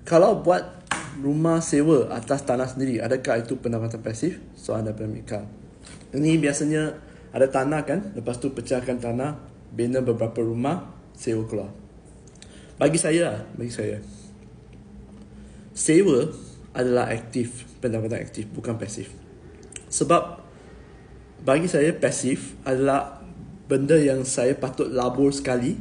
Kalau buat rumah sewa atas tanah sendiri, adakah itu pendapatan pasif? Soalan daripada Mika. Ini biasanya ada tanah kan, lepas tu pecahkan tanah, bina beberapa rumah, sewa keluar. Bagi saya, sewa adalah aktif, pendapatan aktif, bukan pasif. Sebab bagi saya pasif adalah benda yang saya patut labur sekali,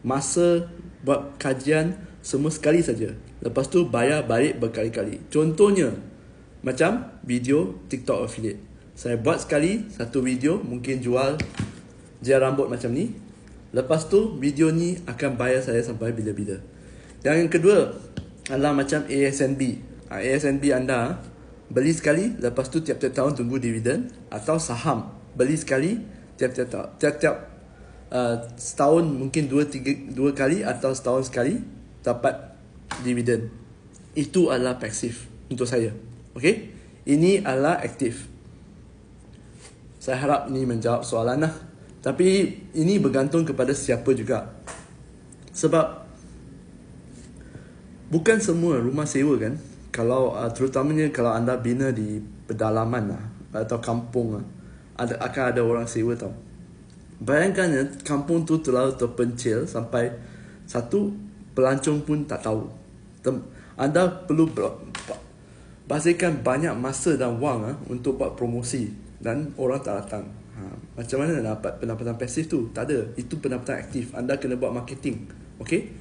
masa buat kajian semua sekali saja. Lepas tu bayar balik berkali-kali. Contohnya macam video TikTok affiliate. Saya buat sekali satu video, mungkin jual gel rambut macam ni. Lepas tu video ni akan bayar saya sampai bila-bila. Dan yang kedua adalah macam ASNB. ASNB anda beli sekali, lepas tu tiap-tiap tahun tunggu dividen. Atau saham, beli sekali, tiap-tiap setahun mungkin dua kali atau setahun sekali dapat dividen. Itu adalah pasif untuk saya. Okay, ini adalah aktif. Saya harap ini menjawab soalan lah. Tapi ini bergantung kepada siapa juga. Sebab bukan semua rumah sewa kan, kalau terutamanya kalau anda bina di pedalaman lah, atau kampung lah, akan ada orang sewa tau. Bayangkan kampung tu terlalu terpencil sampai satu pelancong pun tak tahu. Anda perlu bahaskan banyak masa dan wang untuk buat promosi dan orang tak datang. Macam mana nak dapat pendapatan pasif tu? Tak ada. Itu pendapatan aktif. Anda kena buat marketing. Okay?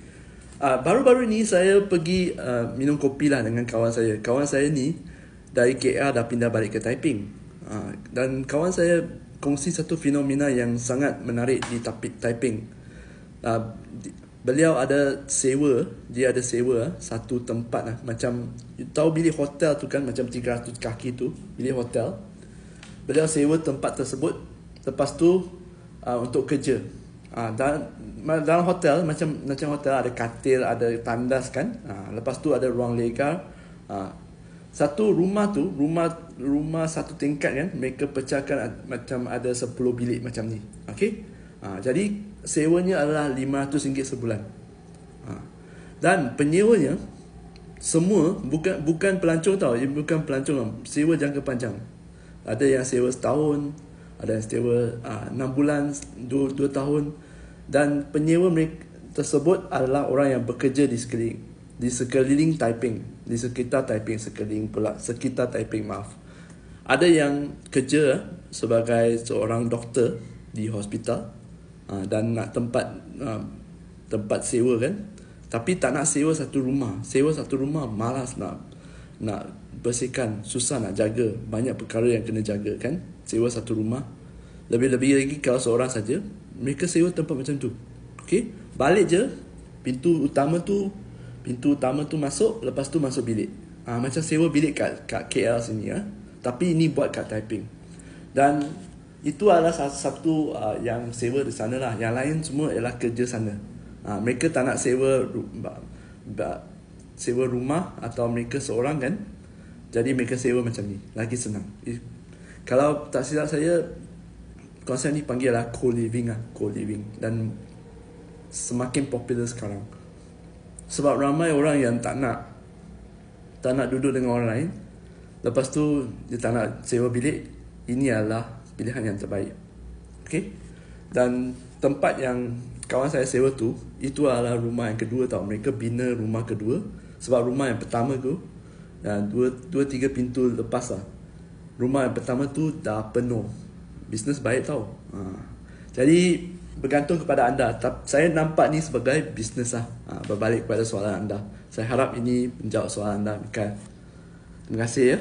Baru-baru ni saya pergi minum kopi lah dengan kawan saya. Kawan saya ni dari KL dah pindah balik ke Taiping. Dan kawan saya kongsi satu fenomena yang sangat menarik di Taiping. Beliau ada sewa, dia ada sewa satu tempat lah. Macam, tahu bilik hotel tu kan, macam 300 kaki tu, bilik hotel. Beliau sewa tempat tersebut. Lepas tu untuk kerja. Dalam hotel, macam hotel ada katil, ada tandas kan. Lepas tu ada ruang legar. Satu rumah tu, rumah satu tingkat kan, mereka pecahkan macam ada 10 bilik macam ni. Okay? Jadi sewanya adalah RM500 sebulan. Dan penyewanya semua bukan pelancong tau. Bukan pelancong, sewa jangka panjang. Ada yang sewa setahun, ada yang sewa 6 bulan, 2 tahun. Dan penyewa mereka tersebut adalah orang yang bekerja di sekeliling Taiping, di sekitar Taiping, sekitar Taiping, maaf. Ada yang kerja sebagai seorang doktor di hospital, dan nak tempat sewa kan, tapi tak nak sewa satu rumah malas nak bersihkan, susah nak jaga, banyak perkara yang kena jaga kan. Sewa satu rumah, lebih-lebih lagi kalau seorang saja, mereka sewa tempat macam tu. Okay, balik je pintu utama tu masuk, lepas tu masuk bilik. Macam sewa bilik kat KL sini tapi ini buat kat Taiping. Dan itu adalah satu yang sewa di sana lah. Yang lain semua ialah kerja sana. Mereka tak nak sewa rumah atau mereka seorang kan. Jadi mereka sewa macam ni, lagi senang. Kalau tak silap saya, konsep ni panggil lah co-living. Dan semakin popular sekarang. Sebab ramai orang yang tak nak duduk dengan orang lain. Lepas tu dia tak nak sewa bilik. Ini adalah pilihan yang terbaik. Okay? Dan tempat yang kawan saya sewa tu, itu adalah rumah yang kedua tau. Mereka bina rumah kedua. Sebab rumah yang pertama tu, dan 2-3 pintu lepas lah, rumah yang pertama tu dah penuh. Bisnes baik tau. Jadi bergantung kepada anda. Saya nampak ni sebagai bisnes lah. Berbalik kepada soalan anda, saya harap ini menjawab soalan anda, Mika. Terima kasih ya.